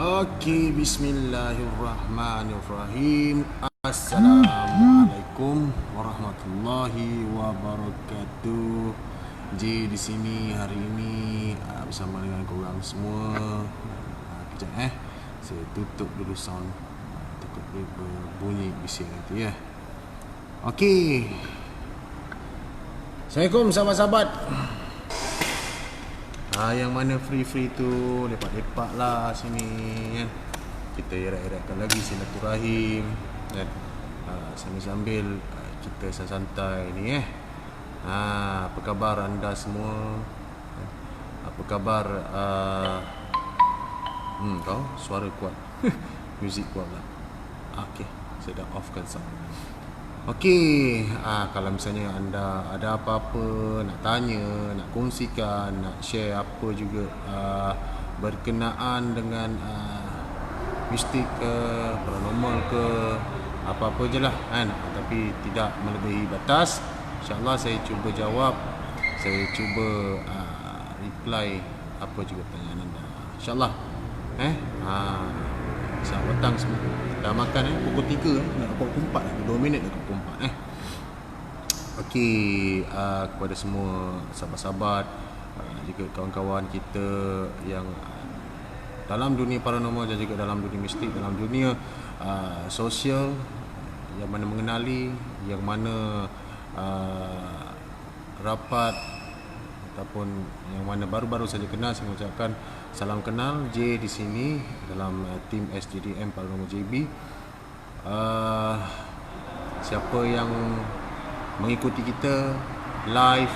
Okey, bismillahirrahmanirrahim. Assalamualaikum warahmatullahi wabarakatuh. J di sini hari ini bersama dengan korang semua. Kejap saya tutup dulu sound. Takut dia berbunyi bising nanti ya. Okey. Assalamualaikum sahabat-sahabat. Yang mana free tu lepak-lepak lah sini kan. Kita erat-eratkan lagi silaturahim kan. Sambil-sambil kita santai ni apa khabar anda semua? Apa khabar kau suara kuat. Muzik kuat lah. Okey, saya dah offkan sound. Okey, kalau misalnya anda ada apa-apa nak tanya, nak kongsikan, nak share apa juga berkenaan dengan mistik ke, paranormal ke, apa-apa je lah kan, tapi tidak melebihi batas. InsyaAllah saya cuba jawab, saya cuba reply apa juga pertanyaan anda, InsyaAllah. Selamat petang semua. Dah makan pukul 3 nak pukul 4 lagi 2 minit dah pukul 4 Okey, kepada semua sahabat-sahabat, juga kawan-kawan kita yang dalam dunia paranormal dan juga dalam dunia mistik, dalam dunia sosial, yang mana mengenali, yang mana rapat ataupun yang mana baru-baru saja kenal, saya mengucapkan salam kenal. J di sini dalam tim SJDM Paranormal JB. Siapa yang mengikuti kita live,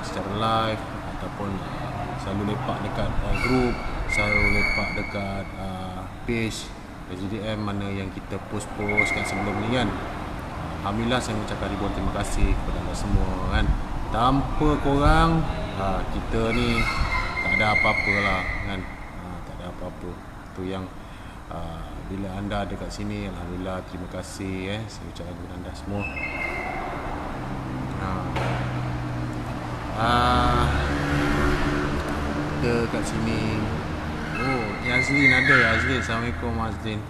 secara live ataupun selalu lepak dekat group, selalu lepak dekat page SJDM mana yang kita post-post kan sebelum ni kan, alhamdulillah saya mengucapkan ribuan terima kasih kepada anda semua kan. Tanpa korang kita ni tak ada apa-apa lah kan. Tak ada apa-apa. Tu yang bila anda ada kat sini, alhamdulillah, terima kasih saya ucapkan kepada anda semua. Kita kat sini. Oh, Azlin ada. Azlin, Assalamualaikum Azlin.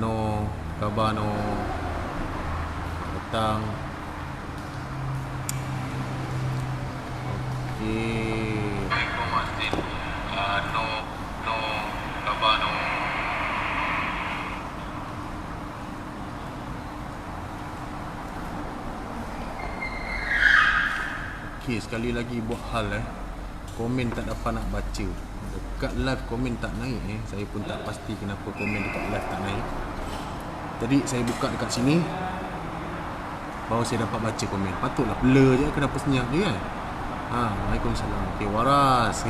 No, khabar no. Petang. Okey. Assalamualaikum Azlin. No, khabar no. Okey, sekali lagi buat hal komen tak dapat nak baca. Dekat live komen tak naik saya pun tak pasti kenapa komen dekat live tak naik. Tadi saya buka dekat sini baru saya dapat baca komen. Patutlah blur je, kenapa senyap je kan. Waalaikumsalam. Okey, waras.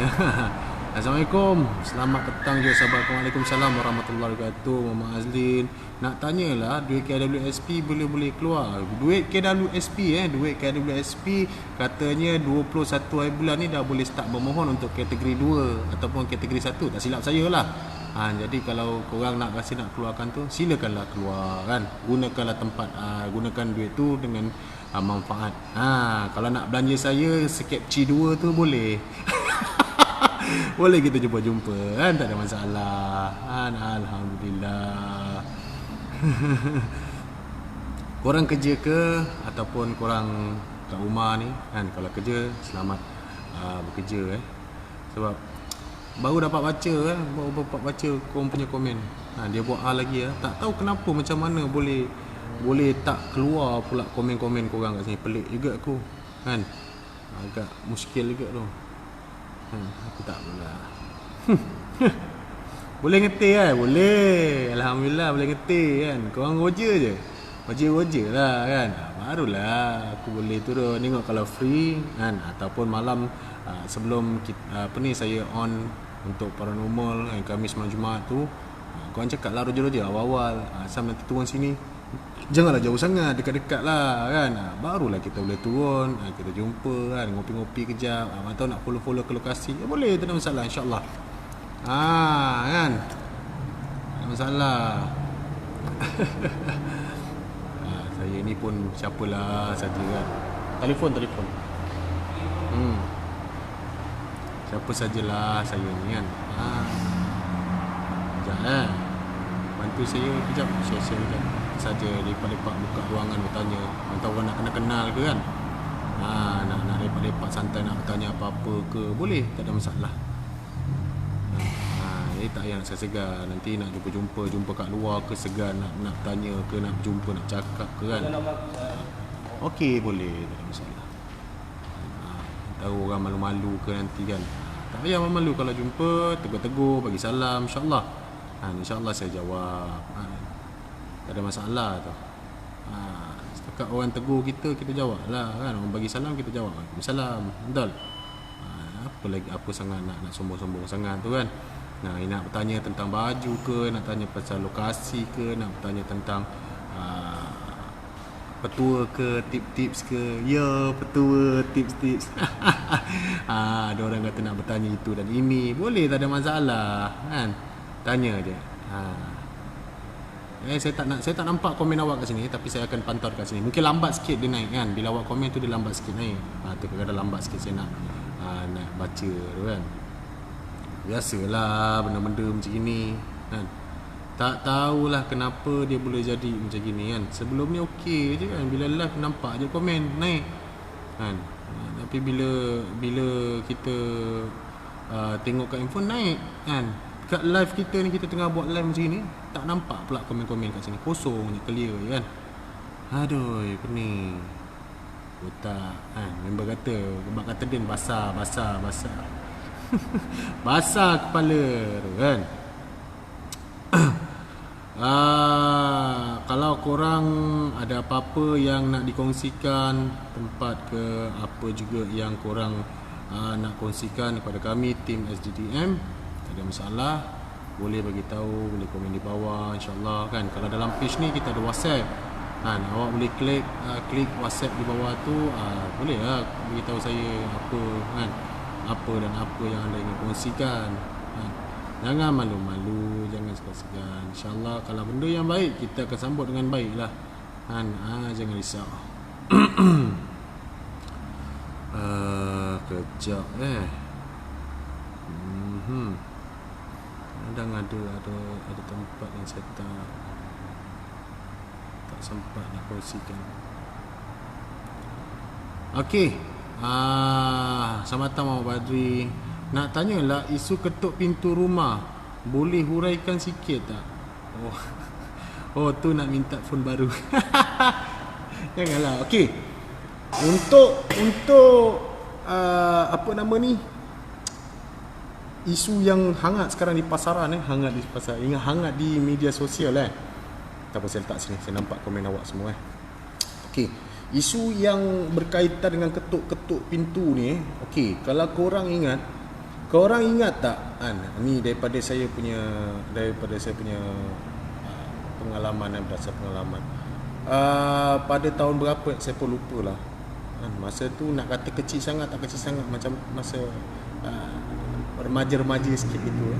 Assalamualaikum. Selamat petang juga sahabat. Waalaikumsalam warahmatullahi wabarakatuh. Mama Azlin nak tanyalah, duit KWSP boleh keluar. Duit KWSP duit KWSP katanya 21 hari bulan ni dah boleh start memohon untuk kategori 2 ataupun kategori 1, tak silap saya lah. Jadi kalau korang nak rasa nak keluarkan tu, silakanlah keluar kan. Gunakanlah tempat, gunakan duit tu dengan manfaat. Kalau nak belanja saya Skepci 2 tu boleh. Boleh kita jumpa-jumpa kan, tak ada masalah kan. Alhamdulillah. Korang kerja ke ataupun korang kat rumah ni kan, kalau kerja selamat bekerja sebab baru dapat baca korang punya komen. Dia buat hal lagi tak tahu kenapa, macam mana boleh tak keluar pula komen-komen korang kat sini. Pelik juga aku kan, agak muskil juga tu. Aku tak pula. Boleh ngetik kan? Boleh. Alhamdulillah boleh ngetik kan. Korang roja je. Roja lah kan. Barulah aku boleh turun tengok kalau free kan, ataupun malam sebelum kita, saya on untuk paranormal Khamis malam Jumaat tu. Korang cakap lah roja-roja awal-awal. Asal nanti turun sini, janganlah jauh sangat, dekat-dekat lah kan. Barulah kita boleh turun, kita jumpa kan, ngopi-ngopi kejap. Atau nak follow-follow ke lokasi, boleh, tak ada masalah, insyaAllah. Kan, tak ada masalah. Saya ni pun siapalah saja kan. Telefon siapa sajalah saya ni kan. Sekejap bantu saya kejap, share kejap saja. Lepak-lepak buka ruangan bertanya. Entah orang nak kenal ke kan. Nak lepak-lepak santai, nak bertanya apa-apa ke, boleh, tak ada masalah. Tak payah nak segan. Nanti nak jumpa kat luar ke, segan nak tanya ke, nak jumpa, nak cakap ke kan. Okey, boleh, tak ada masalah. Tahu orang malu-malu ke nanti kan. Tak payah malu kalau jumpa, tegur-tegur, bagi salam, insyaAllah. InsyaAllah saya jawab. Tak ada masalah tu. Setakat orang tegur kita jawab lah kan. Orang bagi salam, kita jawab. Waalaikumsalam. Betul. Apa lagi, apa sangat nak sombong-sombong sangat tu kan. Nak bertanya tentang baju ke, nak tanya pasal lokasi ke, nak bertanya tentang petua ke, tips-tips ke. Ya, petua, tips-tips. Ada orang kata nak bertanya itu dan ini, boleh, tak ada masalah kan. Tanya je. Saya tak nampak komen awak kat sini, tapi saya akan pantau kat sini. Mungkin lambat sikit dia naik kan. Bila awak komen tu dia lambat sikit naik. Tu kadang-kadang lambat sikit saya nak baca tu kan. Biasalah benda-benda macam gini kan. Tak tahulah kenapa dia boleh jadi macam gini kan. Sebelum ni okey je kan. Bila live nampak je komen naik kan. Tapi bila kita tengok kat handphone naik kan. Kat live kita ni, kita tengah buat live macam ni, tak nampak pula komen-komen kat sini. Kosong je, clear je kan. Aduh, pening. Otak kan. Member kata, Kebak kata din basah. Basah kepala tu kan. Kalau korang ada apa-apa yang nak dikongsikan, tempat ke apa juga yang korang nak kongsikan kepada kami tim SGDM, tak ada masalah, boleh bagi tahu, boleh komen di bawah insya-Allah kan. Kalau dalam page ni kita ada WhatsApp kan, awak boleh klik WhatsApp di bawah tu, boleh lah bagi tahu saya apa kan, apa dan apa yang anda ingin kongsikan kan. Jangan malu-malu, jangan segan-segan. InsyaAllah kalau benda yang baik, kita akan sambut dengan baik lah kan. Jangan risau. Kejap kadang ada tempat yang saya tak sempat nak kongsikan. Okey. Selamat datang Muhammad Badri. Nak tanyalah isu ketuk pintu rumah, boleh huraikan sikit tak? Oh tu nak minta phone baru. Janganlah. Okey. Untuk apa nama ni? Isu yang hangat sekarang di pasaran hangat di pasaran, hangat di media sosial Tak apa, saya letak sini, saya nampak komen awak semua Okey. Isu yang berkaitan dengan ketuk-ketuk pintu ni, okey, kalau korang ingat tak ni daripada saya punya pengalaman berdasar pengalaman. Pada tahun berapa saya pun lupa lah. Masa tu nak kata kecil sangat, tak kecil sangat, macam masa remaja-remaja sikit gitu.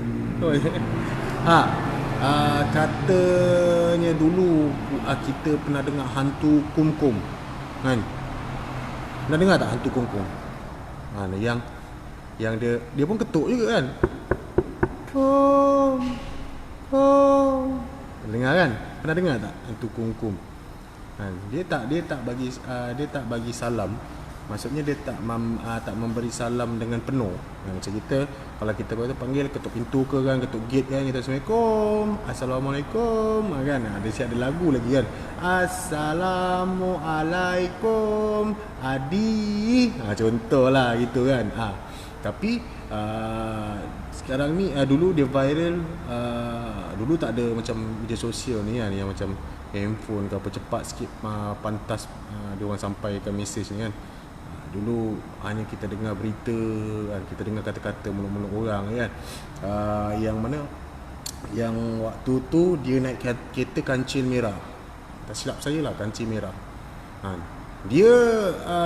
Katanya dulu kita pernah dengar hantu kumkum kan. Pernah dengar tak hantu kumkum? Yang dia pun ketuk juga kan. Kum. Dengar kan? Pernah dengar tak hantu kumkum? Dia tak bagi salam. Maksudnya dia tak memberi salam dengan penuh. Macam kita, kalau kita panggil ketuk pintu ke kan, ketuk gate kan, kita Assalamualaikum, Assalamualaikum kan. Ada lagu lagi kan. Assalamualaikum Adi. Contohlah gitu kan. Tapi sekarang ni dulu dia viral, dulu tak ada macam media sosial ni kan, yang macam handphone ke apa, cepat sikit pantas dia orang sampaikan mesej ni kan. Dulu hanya kita dengar berita kan, kita dengar kata-kata mulut-mulut orang kan. Yang mana yang waktu tu dia naik kereta kancil merah, tak silap saya lah, kancil merah dia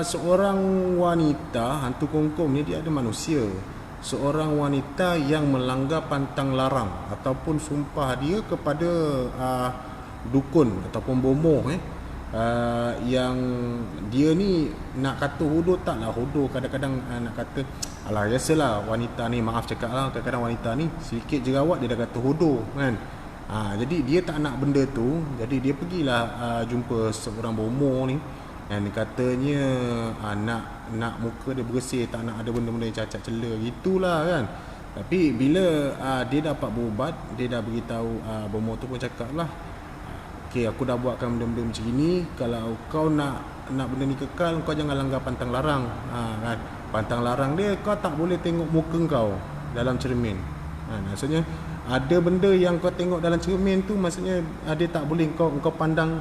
seorang wanita, hantu kongkong ni dia ada manusia, seorang wanita yang melanggar pantang larang ataupun sumpah dia kepada dukun ataupun bomoh yang dia ni nak kata hodoh taklah hodoh, kadang-kadang nak kata alah biasalah wanita ni, maaf cakap lah, kadang-kadang wanita ni sikit jerawat dia dah kata hodoh kan. Jadi dia tak nak benda tu, jadi dia pergilah jumpa seorang berumur ni dan katanya nak muka dia bersih, tak nak ada benda-benda yang cacat cela gitulah kan. Tapi bila dia dapat berubat, dia dah beritahu berumur tu pun cakap lah, okey, aku dah buatkan benda-benda macam ni, kalau kau nak benda ni kekal, kau jangan langgar pantang larang. Kan? Pantang larang dia, kau tak boleh tengok muka kau dalam cermin. Maksudnya ada benda yang kau tengok dalam cermin tu, maksudnya dia tak boleh kau pandang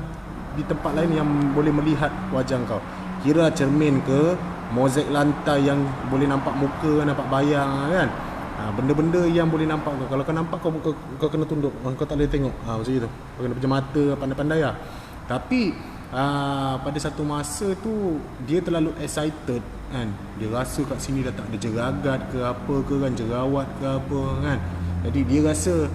di tempat lain yang boleh melihat wajah kau. Kira cermin ke, mozaik lantai yang boleh nampak muka, nampak bayang kan. Benda-benda yang boleh nampak kau. Kalau kau nampak kau kena tunduk, kau tak boleh tengok. Macam itu. Kau kena pejam mata, pandai-pandai lah. Tapi pada satu masa tu dia terlalu excited kan. Dia rasa kat sini dah tak ada jeragat ke apa ke kan, jerawat ke apa kan. Jadi dia rasa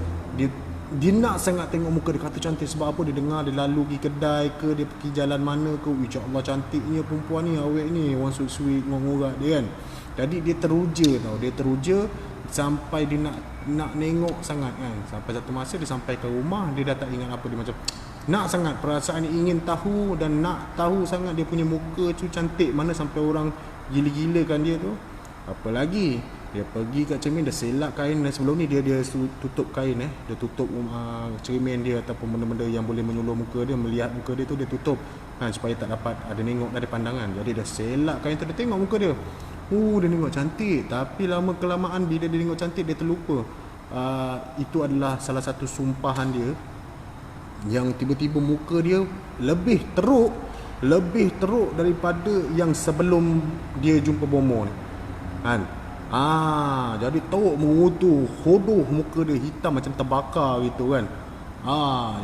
dia nak sangat tengok muka dia, kata cantik. Sebab apa? Dia dengar, dia lalu pergi kedai ke, dia pergi jalan mana ke, ya Allah cantiknya perempuan ni, awet ni, orang sweet-sweet, ngorak dia kan. Jadi dia teruja tau, dia teruja sampai dia nak nengok sangat kan. Sampai satu masa dia sampai ke rumah, dia dah tak ingat apa, dia macam nak sangat, perasaan dia ingin tahu dan nak tahu sangat dia punya muka tu cantik mana sampai orang gila-gilakan dia tu. Apa lagi, dia pergi kat cermin, dia selak kain. Dan sebelum ni dia tutup kain dia tutup cermin dia ataupun benda-benda yang boleh menyuluh muka dia, melihat muka dia tu dia tutup supaya tak dapat ada nengok dari pandangan. Jadi dia selak kain tu, dia tengok muka dia. Dia tengok cantik. Tapi lama kelamaan bila dia tengok cantik, dia terlupa itu adalah salah satu sumpahan dia, yang tiba-tiba muka dia lebih teruk daripada yang sebelum dia jumpa bomo ni kan. Jadi teruk mengutu, hodoh muka dia, hitam macam terbakar gitu kan.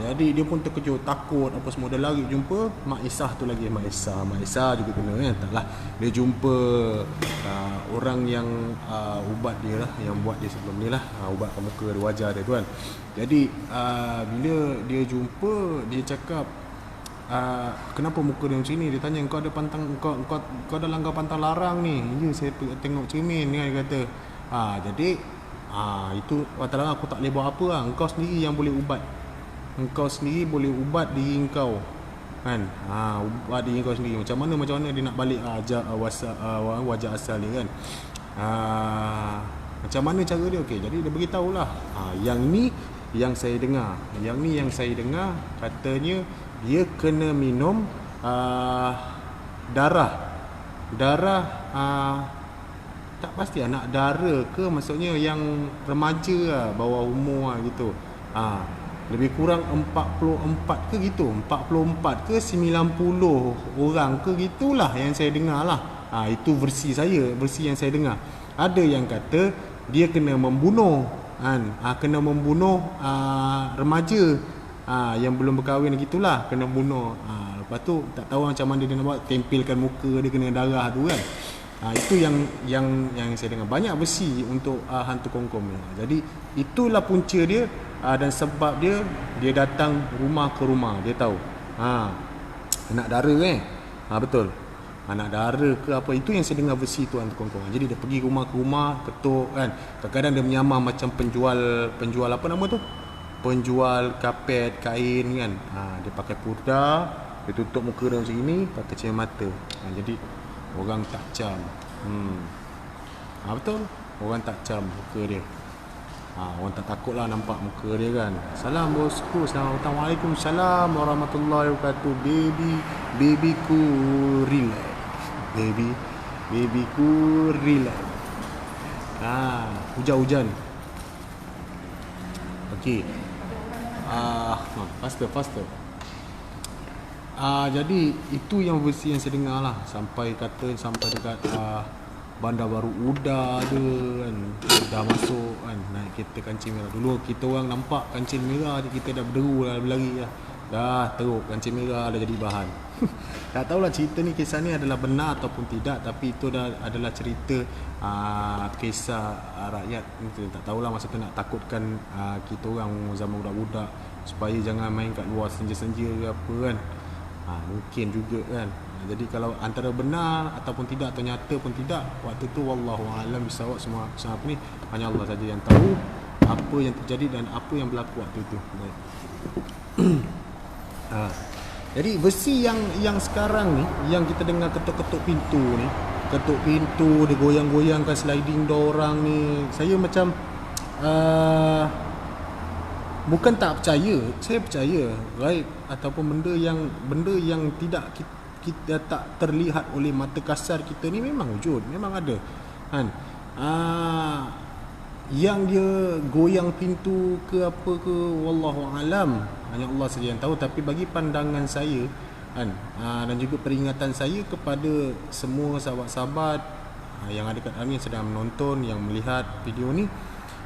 Jadi dia pun terkejut, takut apa semua. Dia lari jumpa Mak Isah tu lagi. Mak Isah juga kena kan. Taklah, dia jumpa orang yang ubat dia lah, yang buat dia sebelum ni lah, ubatkan muka dia, wajah dia tu kan. Jadi bila dia jumpa, dia cakap, kenapa muka dia macam ni? Dia tanya, kau ada pantang, kau dah langgar pantang larang ni. Ya, saya tengok cermin kan, dia kata. Jadi itu kata aku tak boleh buat apa lah. Engkau sendiri yang boleh ubat. Engkau sendiri boleh ubat diri engkau kan. Ubat diri engkau sendiri. Macam mana dia nak balik wajah asal dia kan. Macam mana cara dia? Okey, jadi dia beritahulah. Yang ni yang saya dengar. Katanya dia kena minum darah tak pasti anak dara ke, maksudnya yang remaja lah, bawah umur lah gitu. Lebih kurang 44 ke gitu, 44 ke 90 orang ke gitulah yang saya dengar lah. Itu versi yang saya dengar. Ada yang kata dia kena membunuh kan, kena membunuh remaja yang belum berkahwin gitulah, kena bunuh. Lepas tu tak tahu macam mana dia nak buat, tempelkan muka dia kena darah tu kan. Itu yang saya dengar. Banyak versi untuk hantu kongkom ni. Jadi itulah punca dia, dan sebab dia datang rumah ke rumah. Dia tahu anak dara betul, anak dara ke apa. Itu yang saya dengar versi tu hantu kongkom. Jadi dia pergi rumah ke rumah, ketuk kan. Kadang-kadang dia menyamar macam penjual apa nama tu, penjual kapet, kain kan. Dia pakai purda, dia tutup muka dia macam ini, pakai cahaya mata. Jadi orang tak cam. Betul, orang tak cam muka dia. Orang tak takut lah nampak muka dia kan. Salam bosku, Assalamualaikum, Waalaikumsalam warahmatullahi wabarakatuh. Babyku relax. Babyku relax. Hujan. Okey. Faster. Jadi itu yang versi yang saya dengar lah. Sampai dekat Bandar Baru Uda ada kan, dah masuk kan, naik kereta kancing merah. Dulu kita orang nampak kancing merah je, kita dah berderu lah, berlari lah. Dah teruk kancing merah dah jadi bahan. Tak tahulah cerita ni, kisah ni adalah benar ataupun tidak, tapi itu adalah cerita kisah rakyat. Tak tahulah, masa tu nak takutkan kita orang zaman budak-budak supaya jangan main kat luar senja-senja ke apa kan. Mungkin juga kan. Jadi kalau antara benar ataupun tidak, atau nyata pun tidak, waktu tu wallahu alam bisawab, semua apa ni hanya Allah saja yang tahu apa yang terjadi dan apa yang berlaku waktu itu. Baik. Jadi versi yang sekarang ni, yang kita dengar ketuk-ketuk pintu ni, ketuk pintu, dia goyang-goyangkan sliding door orang ni, saya macam bukan tak percaya, saya percaya gaib ataupun benda yang tidak kita tak terlihat oleh mata kasar kita ni memang wujud, memang ada kan. Yang dia goyang pintu ke apa ke, wallahu alam, hanya Allah saja yang tahu. Tapi bagi pandangan saya kan, dan juga peringatan saya kepada semua sahabat-sahabat yang ada kat kami yang sedang menonton, yang melihat video ni,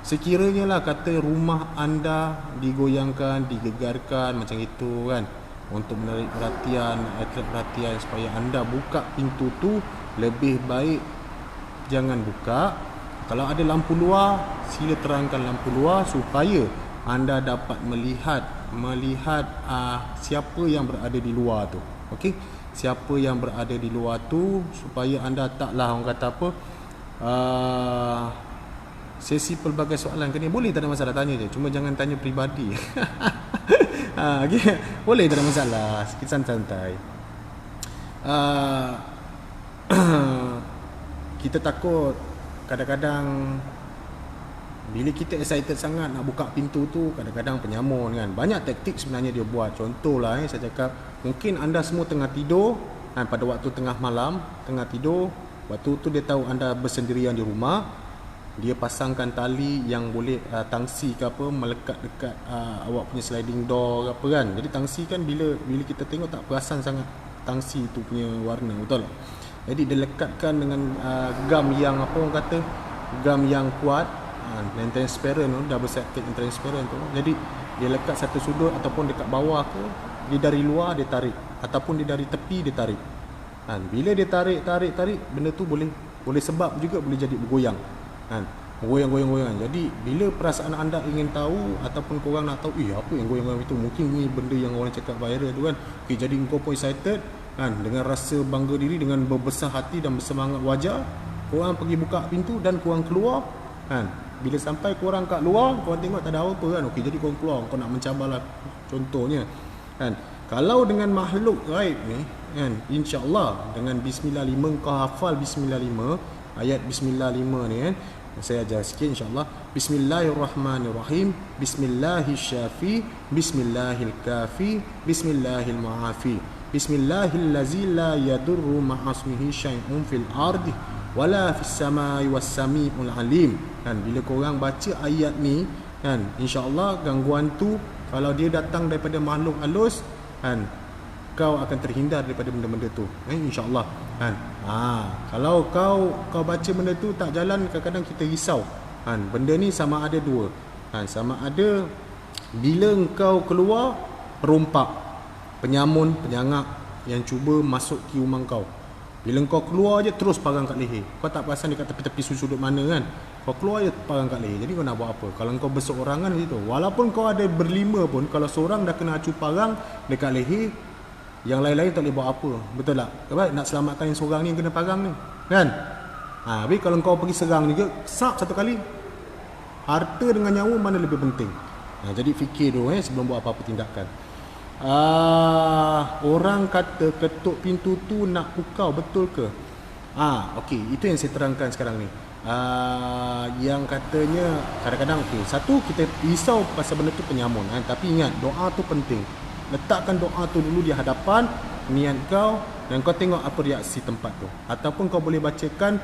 sekiranya lah kata rumah anda digoyangkan, digegarkan macam itu kan, untuk menarik perhatian supaya anda buka pintu tu, lebih baik jangan buka. Kalau ada lampu luar, sila terangkan lampu luar supaya anda dapat melihat siapa yang berada di luar tu. Okey, siapa yang berada di luar tu, supaya anda taklah orang kata apa, sesi pelbagai soalan ke ni, boleh, tak ada masalah, tanya je, cuma jangan tanya peribadi. Okay. Boleh, tak ada masalah, sikit santai. Kita takut kadang-kadang bila kita excited sangat nak buka pintu tu, kadang-kadang penyamun kan. Banyak taktik sebenarnya dia buat. Contohlah saya cakap, mungkin anda semua tengah tidur kan, pada waktu tengah malam, tengah tidur, waktu tu dia tahu anda bersendirian di rumah, dia pasangkan tali yang boleh tangsi ke apa, melekat dekat awak punya sliding door ke apa kan. Jadi tangsi kan, bila kita tengok tak perasan sangat tangsi tu punya warna, betul tak? Jadi dia lekatkan dengan gam yang apa orang kata, gam yang kuat, yang transparent tu, double sided yang transparent tu. Jadi dia lekat satu sudut ataupun dekat bawah ke, dia dari luar dia tarik, ataupun dia dari tepi dia tarik. Bila dia tarik, benda tu boleh sebab juga boleh jadi bergoyang. Goyang. Jadi bila perasaan anda ingin tahu ataupun korang nak tahu, apa yang goyang-goyang itu, mungkin ni benda yang orang cakap viral tu kan. Okay, jadi kau pun excited kan, dengan rasa bangga diri, dengan berbesar hati dan bersemangat wajah, korang pergi buka pintu dan korang keluar kan. Bila sampai korang kat luar, korang tengok tak ada apa kan. Okey, jadi korang keluar, kau nak mencabarlah contohnya kan. Kalau dengan makhluk gaib ni kan, insya-Allah dengan bismillah 5, kau hafal bismillah 5, ayat bismillah 5 ni kan, saya ajar sikit insya-Allah. Bismillahirrahmanirrahim, bismillahirrahmanirrahim, bismillahilkafi, bismillahilmuafi, bismillahillazi la yadurru ma'asmihi syai'un fil ardi wala fis samai was samiul alim. Kan bila korang baca ayat ni kan, insya-Allah gangguan tu kalau dia datang daripada makhluk halus kan, kau akan terhindar daripada benda-benda tu insya-Allah kan. Kalau kau baca benda tu tak jalan, kadang-kadang kita risau kan. Benda ni sama ada dua kan, sama ada bila engkau keluar, perompak, penyamun, penyangak yang cuba masuk ke rumah kau. Bila kau keluar je terus parang kat leher, kau tak perasan dekat tepi-tepi sudut mana kan, kau keluar je parang kat leher. Jadi kau nak buat apa? Kalau kau berseorangan gitu, walaupun kau ada berlima pun, kalau seorang dah kena acu parang dekat leher, yang lain-lain tak boleh buat apa, betul tak? Baik, nak selamatkan yang seorang ni yang kena parang ni kan. Tapi kalau kau pergi serang juga, sap satu kali, harta dengan nyawa mana lebih penting? Jadi fikir dulu sebelum buat apa-apa tindakan. Orang kata ketuk pintu tu nak pukau, betul ke? Okey, itu yang saya terangkan sekarang ni. Yang katanya kadang-kadang satu kita risau pasal benda tu penyamun tapi ingat doa tu penting. Letakkan doa tu dulu di hadapan niat kau, dan kau tengok apa reaksi tempat tu. Ataupun kau boleh bacakan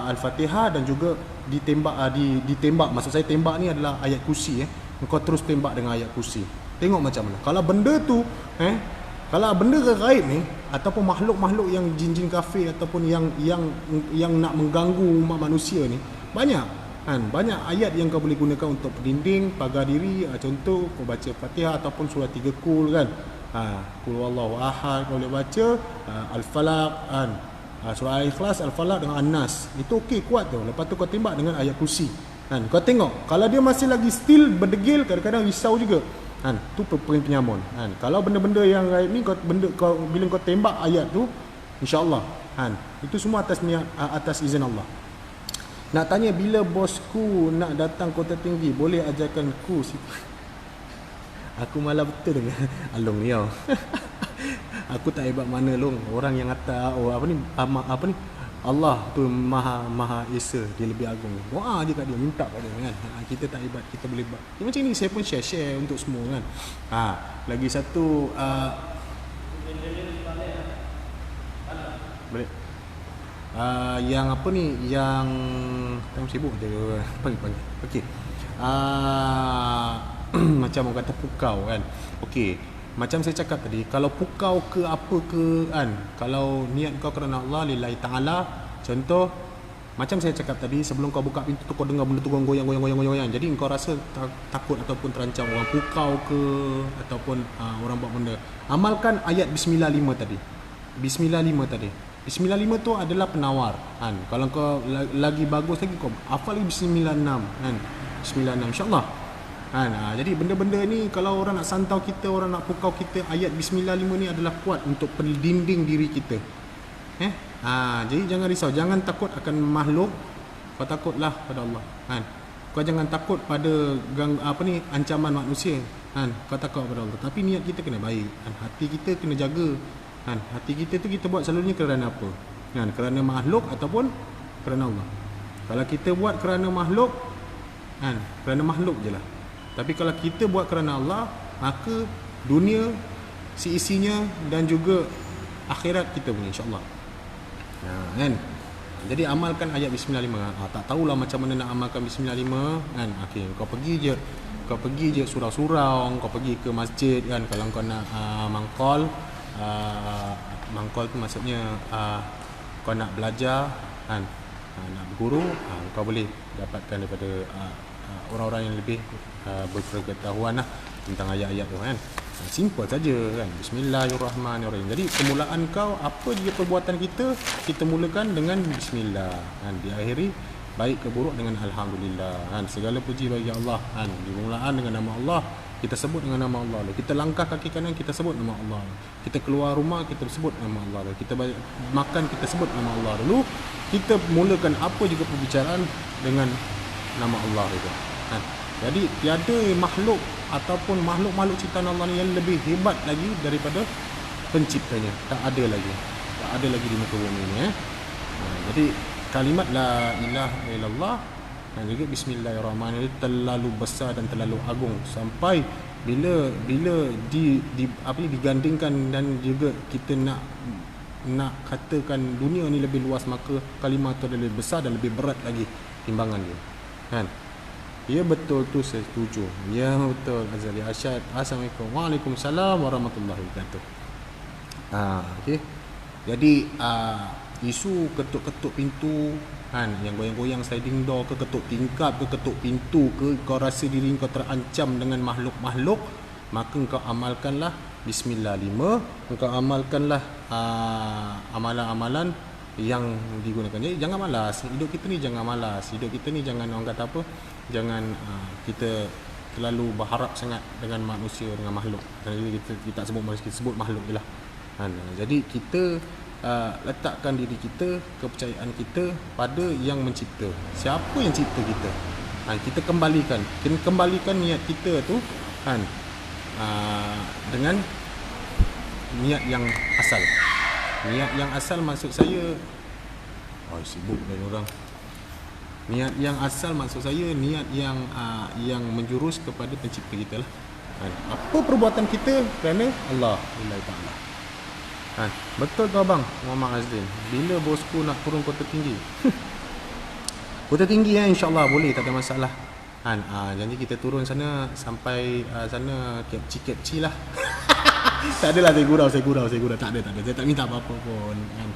Al-Fatihah dan juga ditembak. Maksud saya tembak ni adalah ayat kursi Kau terus tembak dengan ayat kursi. Tengok macam mana. Kalau benda tu kalau benda gaib ni ataupun makhluk-makhluk yang jin-jin kafir ataupun yang nak mengganggu umat manusia ni, banyak ayat yang kau boleh gunakan untuk pendinding, pagar diri. Contoh kau baca Fatihah ataupun surah 3 Qul kan. Qul wallahu ahad kau boleh baca, Al-Falaq kan. Surah Al-Ikhlas, Al-Falaq dengan An-Nas. Itu okey, kuat tu. Lepas tu kau tembak dengan ayat kursi. Kau tengok kalau dia masih lagi still berdegil, kadang-kadang risau juga. Kan, tu penyamun. Kan, kalau benda-benda yang ni kau bila kau tembak ayat tu, insya-Allah, kan, itu semua atas niat, atas izin Allah. Nak tanya bila bosku nak datang Kota Tinggi, boleh ajarkan ku? Aku malah betul dengan Along ni tau. Aku tak hebat mana Long. Orang yang atas, apa ni? Allah tu Maha Esa, dia lebih agung. Doa je kat dia, minta kat dia kan. Kita tak hebat, kita boleh buat. Dia macam ni, saya pun share untuk semua kan. Lagi satu boleh. Yang apa ni, yang time sibuk dia pagi-pagi. Okey. Macam orang kata pukau kan. Okey. Macam saya cakap tadi, kalau pukau ke apa ke kan, kalau niat kau kerana Allah lillahi ta'ala, contoh macam saya cakap tadi, sebelum kau buka pintu tu kau dengar benda tu goyang, jadi kau rasa takut ataupun terancam orang pukau ke ataupun orang buat benda, amalkan ayat Bismillah 5 tadi. Bismillah 5 tadi. Bismillah 5 tu adalah penawar kan. Kalau kau lagi bagus lagi, kau hafal Bismillah 6 kan. Bismillah 6 insya-Allah. Jadi benda-benda ni kalau orang nak santau kita, orang nak pukau kita, ayat Bismillah 5 ni adalah kuat untuk pendinding diri kita. Jadi jangan risau, jangan takut akan makhluk, kau takutlah pada Allah kan. Kau jangan takut pada ancaman manusia kan. Kau takut pada Allah, tapi niat kita kena baik kan. Hati kita kena jaga kan. Hati kita tu kita buat selalunya kerana apa kan? Kerana makhluk ataupun kerana Allah. Kalau kita buat kerana makhluk kan, kerana makhluk je lah. Tapi kalau kita buat kerana Allah, maka dunia seisinya dan juga akhirat kita punya insya-Allah. Kan? Jadi amalkan ayat Bismillah 5. Tak tahulah macam mana nak amalkan Bismillah 5 kan. Okey, kau pergi je surau-surau, kau pergi ke masjid kan. Kalau kau nak mangkol, mangkol tu maksudnya kau nak belajar kan, nak berguru, kau boleh dapatkan daripada orang-orang yang lebih berpengetahuan lah tentang ayat-ayat tu kan. Simple saja kan. Bismillahirrahmanirrahim. Jadi permulaan kau, apa je perbuatan kita mulakan dengan Bismillah kan. Diakhiri baik ke buruk dengan Alhamdulillah kan. Segala puji bagi Allah kan. Permulaan dengan nama Allah, kita sebut dengan nama Allah. Kita langkah kaki kanan, kita sebut nama Allah. Kita keluar rumah, kita sebut nama Allah. Kita makan, kita sebut nama Allah. Dulu kita mulakan apa juga perbicaraan dengan nama Allah itu kan. Jadi tiada makhluk ataupun makhluk-makhluk ciptaan Allah ni yang lebih hebat lagi daripada penciptanya. Tak ada lagi di muka bumi ni Jadi kalimat la ilaha illallah dan juga bismillahirrahmanirrahim terlalu besar dan terlalu agung sampai bila digandingkan dan juga kita nak katakan dunia ni lebih luas, maka kalimat tu lebih besar dan lebih berat lagi timbangan dia kan. Ya betul tu, saya setuju. Ya betul Azali Asyad. Assalamualaikum. Waalaikumsalam warahmatullahi wabarakatuh. Okey. Jadi isu ketuk-ketuk pintu kan, yang goyang-goyang sliding door ke, ketuk tingkap ke, ketuk pintu ke, kau rasa diri kau terancam dengan makhluk-makhluk, maka kau amalkanlah Bismillah 5, kau amalkanlah amalan-amalan yang digunakan. Jadi jangan malas. Hidup kita ni jangan malas. Hidup kita ni jangan orang kata apa, jangan kita terlalu berharap sangat dengan manusia, dengan makhluk. Jadi kita sebut manusia, kita sebut makhluk je lah. Jadi kita letakkan diri kita, kepercayaan kita pada yang mencipta. Siapa yang cipta kita? Kita kembalikan niat kita tu kan, dengan niat yang asal. Niat yang asal maksud saya, sibuk dah orang. Niat yang asal maksud saya niat yang menjurus kepada pencipta kita lah. Apa perbuatan kita kerana Allah lillahi ta'ala. Betul tu abang Muhammad Azlin. Bila bosku nak turun Kota Tinggi? Kota Tinggi insya-Allah boleh, tak ada masalah. Janji kita turun sana sampai sana kepci lah. Tak adalah, saya gurau. Tak ada. Saya tak minta apa-apa pun kan.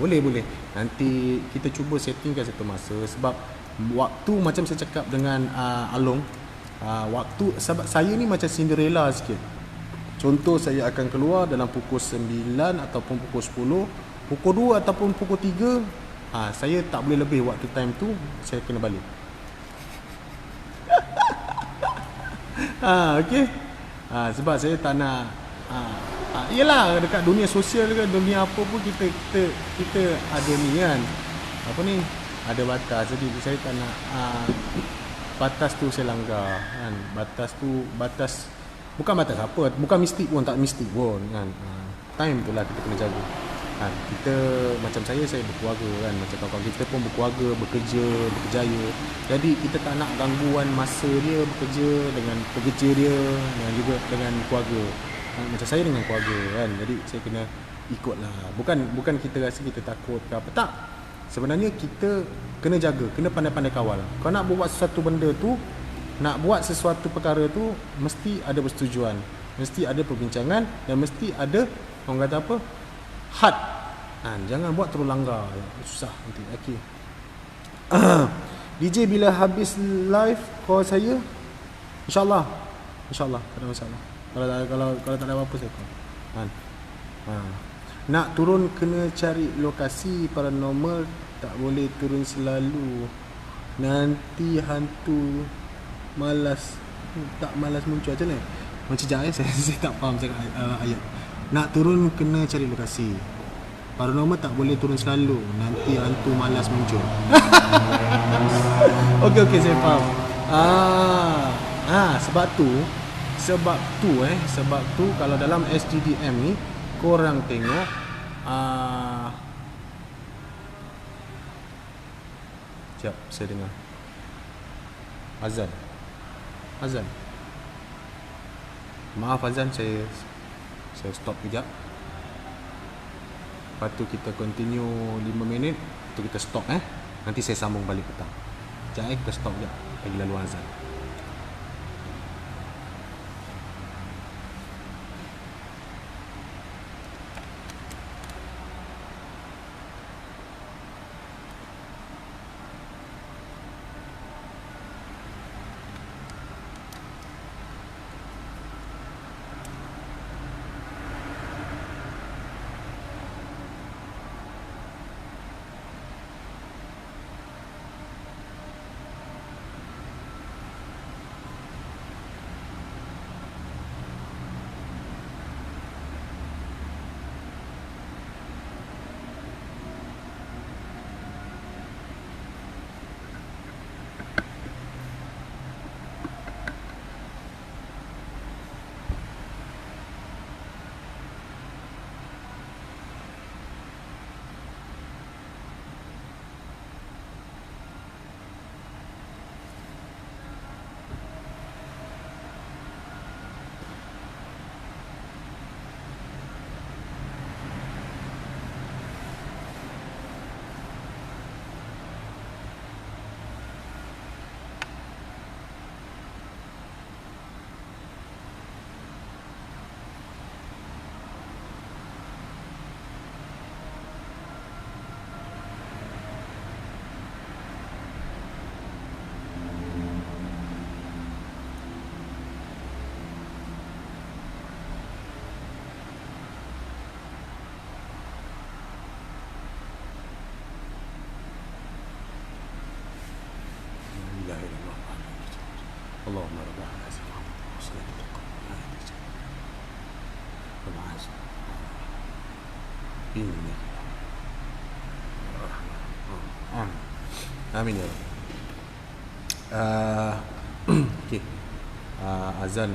Boleh. Nanti kita cuba settingkan satu masa, sebab waktu macam saya cakap dengan Along, waktu sebab saya ni macam Cinderella sikit. Contoh, saya akan keluar dalam pukul 9 ataupun pukul 10, pukul 2 ataupun pukul 3, saya tak boleh lebih waktu time tu, saya kena balik. Okey. Sebab saya tak nak yelah dekat dunia sosial ke dunia apa pun kita ada ni kan, apa ni, ada batas. Jadi saya tak nak batas tu saya langgar kan. Batas tu batas, bukan batas apa, bukan mistik pun, tak mistik pun kan. Time tu lah kita kena jaga kan. Kita macam saya berkeluarga kan, macam kawan-kawan kita pun berkeluarga, berkejaya. Jadi kita tak nak gangguan masa dia bekerja dengan pekerja dia dan juga dengan keluarga. Macam saya dengan keluarga kan. Jadi saya kena ikutlah. Bukan kita rasa kita takut ke apa, tak. Sebenarnya kita kena jaga, kena pandai-pandai kawal. Kau nak buat sesuatu benda tu, nak buat sesuatu perkara tu, mesti ada persetujuan, mesti ada perbincangan, dan mesti ada, orang kata apa, had. Jangan buat terlalu langgar, susah nanti. Okay. DJ bila habis live call saya, InsyaAllah tak ada masalah. Kalau tak ada apa-apa saya call kan. Nak turun kena cari lokasi paranormal, tak boleh turun selalu, nanti hantu malas muncul. Macam mana? Macam sekejap saya tak faham cakap ayat. Nak turun kena cari lokasi, paranormal tak boleh turun selalu, nanti hantu malas muncul. Okey saya faham. Sebab tu kalau dalam SGDM ni korang tengok sekejap saya dengar azan. Maaf azan, saya stop kejap. Lepas tu kita continue 5 minit, tu kita stop nanti saya sambung balik petang. Sekejap kita stop sekejap bagi lalu azan. Allahumma rabb al-azim ini. Amin ya. Okay. Azan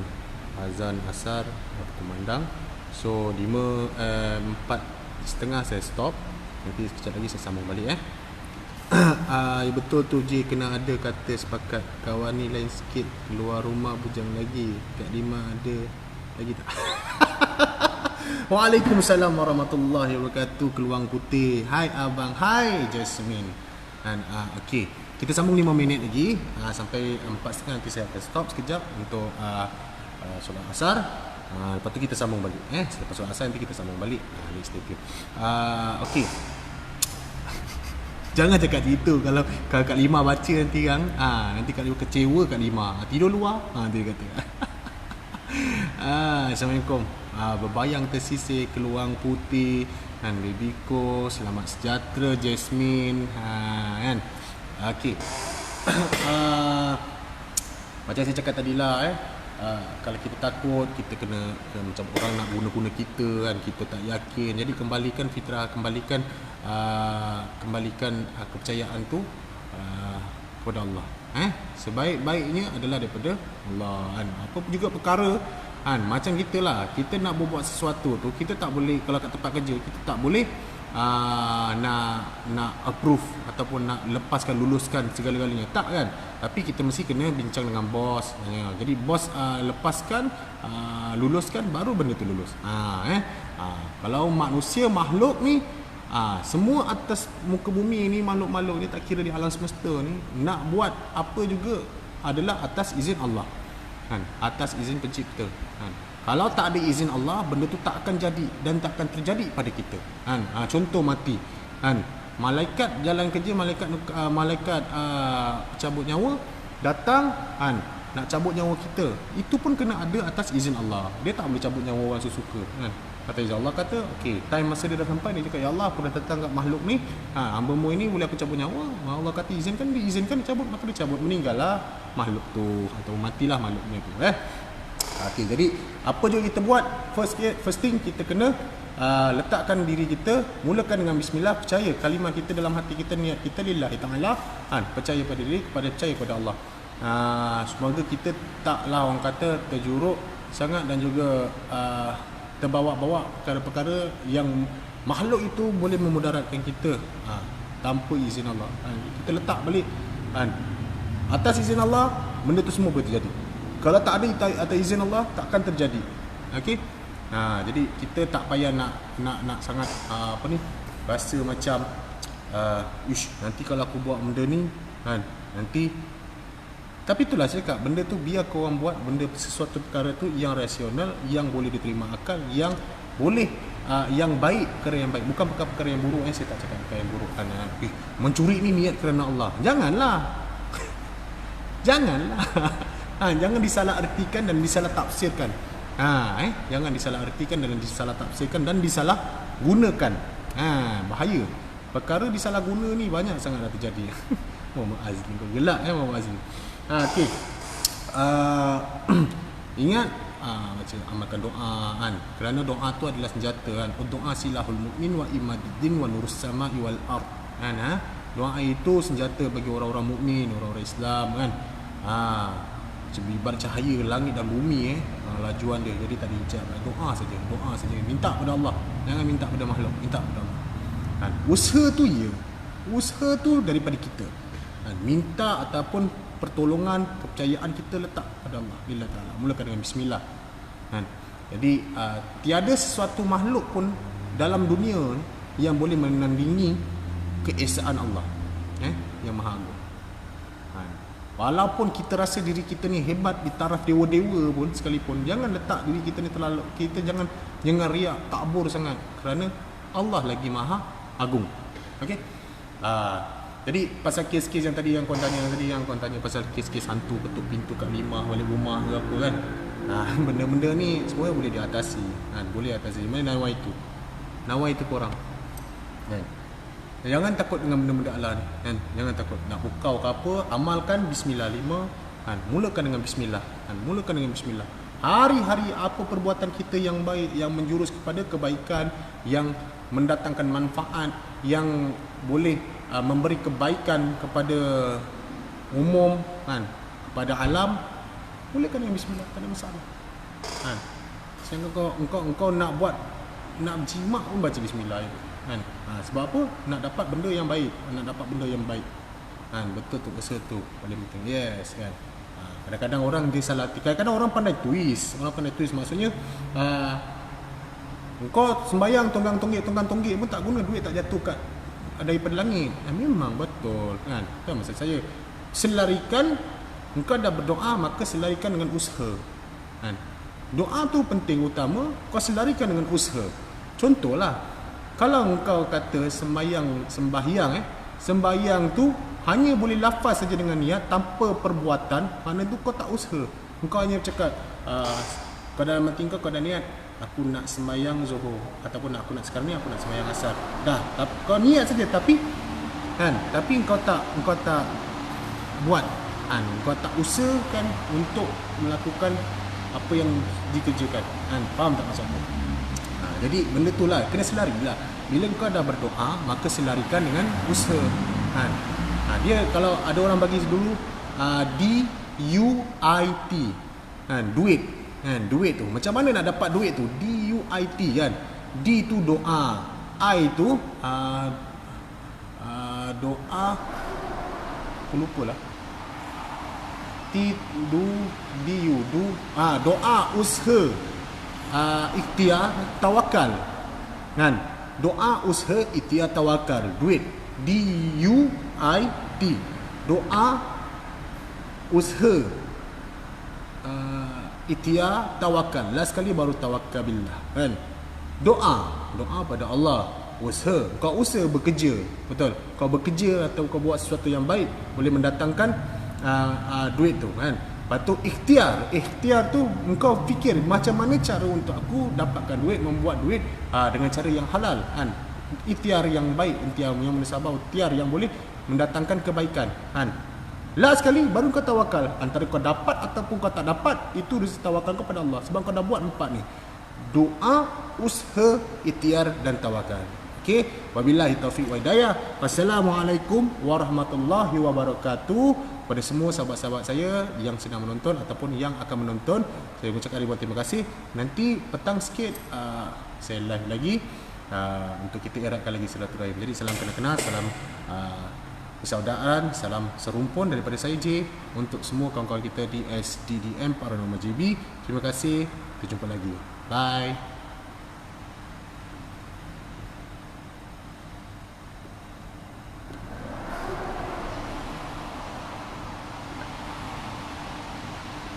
asar kumandang. So 4:30 saya stop. Nanti sekejap lagi saya sambung balik betul tu J, kena ada kata sepakat. Kawan ni lain sikit, keluar rumah bujang lagi. Kat 5 ada lagi tak? Waalaikumsalam warahmatullahi wabarakatuh. Keluang putih. Hai abang. Hai Jasmine. Okay, kita sambung 5 minit lagi sampai 4:30. Nanti saya akan stop sekejap untuk solat asar. Lepas tu kita sambung balik. Selepas solat asar nanti kita sambung balik. Stay tune. Okay. Jangan cakap gitu. Kalau Kak Lima baca nanti kan, nanti Kak Lima kecewa Kak Lima. Tidur luar. Dia kata. Assalamualaikum. Berbayang tersisih keluang putih kan, Baby Ko, selamat sejahtera Jasmine. Kan. Okey. Macam saya cakap tadi lah kalau kita takut, kita kena macam orang nak guna-guna kita kan, kita tak yakin. Jadi kembalikan fitrah, kembalikan kepercayaan tu kepada Allah. Sebaik-baiknya adalah daripada Allah kan. Apa juga perkara kan, macam kita lah, kita nak buat sesuatu tu, kita tak boleh, kalau kat tempat kerja kita tak boleh nak approve ataupun nak luluskan segala-galanya, tak kan. Tapi kita mesti kena bincang dengan bos jadi bos lepaskan, luluskan, baru benda tu lulus. Kalau manusia, makhluk ni, semua atas muka bumi ni, makhluk-makhluk ni, tak kira di alam semesta ni, nak buat apa juga adalah atas izin Allah kan, atas izin pencipta kan. Kalau tak ada izin Allah, benda tu tak akan jadi dan tak akan terjadi pada kita kan. Contoh mati kan, malaikat jalan kerja, malaikat cabut nyawa datang kan, nak cabut nyawa kita, itu pun kena ada atas izin Allah. Dia tak boleh cabut nyawa orang sesuka kan. Kata izin Allah, kata okey, time masa dia dah sampai, dia cakap, ya Allah, aku dah datang kat makhluk ni, hamba-mu ini boleh aku cabut nyawa. Allah kata izinkan, diizinkan dia cabut, maka dia cabut, meninggallah makhluk tu atau matilah makhluknya tu Okey, jadi apa juga kita buat, first thing kita kena letakkan diri kita, mulakan dengan bismillah, percaya kalimah kita dalam hati kita, niat kita lillahi ta'ala percaya pada diri, percaya pada Allah. Semoga kita taklah orang kata terjuruk sangat dan juga terbawa-bawa perkara-perkara yang makhluk itu boleh memudaratkan kita tanpa izin Allah. Kita letak balik atas izin Allah, benda tu semua boleh terjadi. Kalau tak ada atas izin Allah, takkan terjadi. Okey. Jadi kita tak payah nak sangat rasa macam nanti kalau aku buat benda ni kan, nanti. Tapi itulah saya cakap, benda tu biar kau orang buat benda, sesuatu perkara tu yang rasional, yang boleh diterima akal, yang boleh yang baik, perkara yang baik, bukan perkara yang buruk. Saya tak cakap perkara yang buruk kan. Mencuri ni niat kerana Allah, janganlah. Jangan disalah artikan dan disalah tafsirkan. Jangan disalah artikan dan disalah tafsirkan dan disalah gunakan. Bahaya. Perkara disalah guna ni banyak sangat dah terjadi. Muhammad Azli, kau gelak Muhammad Azli. Okey. Ingat baca, amalkan doa kan. Kerana doa tu adalah senjata kan. Doa silahul mukmin wa imaduddin wa nurus sama'i wal ard. Kan doa itu senjata bagi orang-orang mukmin, orang-orang Islam kan. Ibarat cahaya langit dan bumi lajuan dia. Jadi tak dihijab. Doa saja, minta pada Allah, jangan minta pada makhluk, minta pada Allah kan. Usaha tu daripada kita kan. Minta ataupun pertolongan, kepercayaan kita letak pada Allah Billah Ta'ala, mulakan dengan bismillah kan. Jadi tiada sesuatu makhluk pun dalam dunia yang boleh menandingi keesaan Allah yang Maha Agung. Walaupun kita rasa diri kita ni hebat di taraf dewa-dewa pun sekalipun, jangan letak diri kita ni terlalu, kita jangan riak, takbur sangat, kerana Allah lagi Maha Agung. Okey. Jadi pasal kes-kes yang tadi yang kau tanya pasal kes-kes hantu ketuk pintu kat balik rumah ke apa kan. Benda-benda ni semua boleh diatasi kan, boleh atasi. Mana nawai tu korang kan. Jangan takut dengan benda-benda Allah ni kan. Jangan takut nak bukau ke apa, amalkan bismillah 5 kan. Mulakan dengan bismillah kan. Hari-hari apa perbuatan kita yang baik, yang menjurus kepada kebaikan, yang mendatangkan manfaat, yang boleh memberi kebaikan kepada umum kan, kepada alam, mulakan dengan bismillah, tak ada masalah kan. Sehingga engkau nak buat, nak jimat pun baca bismillah kan. Sebab apa? Nak dapat benda yang baik kan. Betul tu, usaha tu paling penting. Yes kan. Kadang-kadang orang dia salah, kadang-kadang orang pandai twist maksudnya engkau sembayang tonggang tonggik pun tak guna, duit tak jatuh kat daripada langit. Memang betul kan. Kan maksud saya, selarikan, engkau dah berdoa, maka selarikan dengan usaha kan. Doa tu penting utama, kau selarikan dengan usaha. Contohlah, kalau engkau kata sembahyang tu hanya boleh lafaz saja dengan niat tanpa perbuatan, maknanya tu kau tak usaha. Engkau hanya cakap kau dalam hati kau dah niat, aku nak sembahyang zuhur, ataupun aku nak sekarang ni aku nak sembahyang asar. Dah, kau niat saja, tapi engkau tak buat kan. Kau tak usahakan untuk melakukan apa yang dikerjakan. Faham tak maksud aku? Jadi benda tu lah, kena selari lah. Bila kau dah berdoa, maka selarikan dengan usaha. Dia kalau ada orang bagi dulu DUIT, duit. Duit tu macam mana nak dapat duit tu? DUIT kan. D tu doa, I tu doa, aku lupa lah. Doa, usaha, ikhtiar, tawakal kan. Doa, usaha, ikhtiar, tawakal, duit. DUIT, doa, usaha, ikhtiar, tawakal. Last sekali baru tawakal billah kan. Doa pada Allah, usaha, kau usaha bekerja, betul, kau bekerja atau kau buat sesuatu yang baik boleh mendatangkan duit tu kan. Lepas tu ikhtiar tu engkau fikir macam mana cara untuk aku dapatkan duit, membuat duit dengan cara yang halal kan. Ikhtiar yang baik, ikhtiar yang munasabah, ikhtiar yang boleh mendatangkan kebaikan kan. Last sekali baru kau tawakal. Antara kau dapat ataupun kau tak dapat, itu rezeki tawakal kau pada Allah. Sebab kau dah buat 4 ni: doa, usaha, ikhtiar dan tawakal. Okey, wabillahi taufiq wa hidayah. Wassalamualaikum warahmatullahi wabarakatuh. Pada semua sahabat-sahabat saya yang sedang menonton ataupun yang akan menonton, saya ucapkan ribuan terima kasih. Nanti petang sikit saya live lagi untuk kita eratkan lagi silaturahim. Jadi salam kenal-kenal, salam persaudaraan, salam serumpun daripada saya J untuk semua kawan-kawan kita di SDDM Paranormal JB. Terima kasih, kita jumpa lagi. Bye.